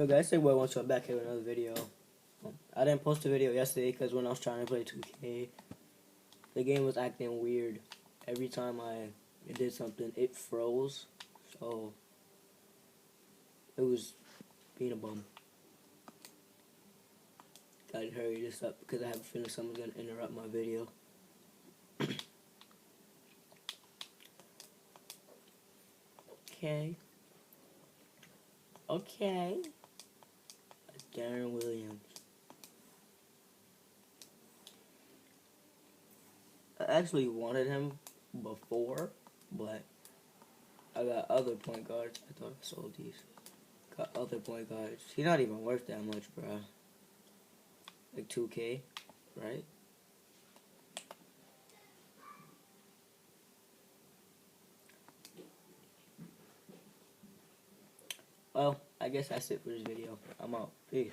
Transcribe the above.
Yo guys, say what once I'm back here with another video. I didn't post a video yesterday because when I was trying to play 2K, the game was acting weird. Every time I did something, it froze. So it was being a bum. Gotta hurry this up because I have a feeling someone's gonna interrupt my video. Okay. Darren Williams. I actually wanted him before, but I got other point guards. I thought I sold these. Got other point guards. He's not even worth that much, bro. Like 2K, right? Well, I guess that's it for this video. I'm out. Peace.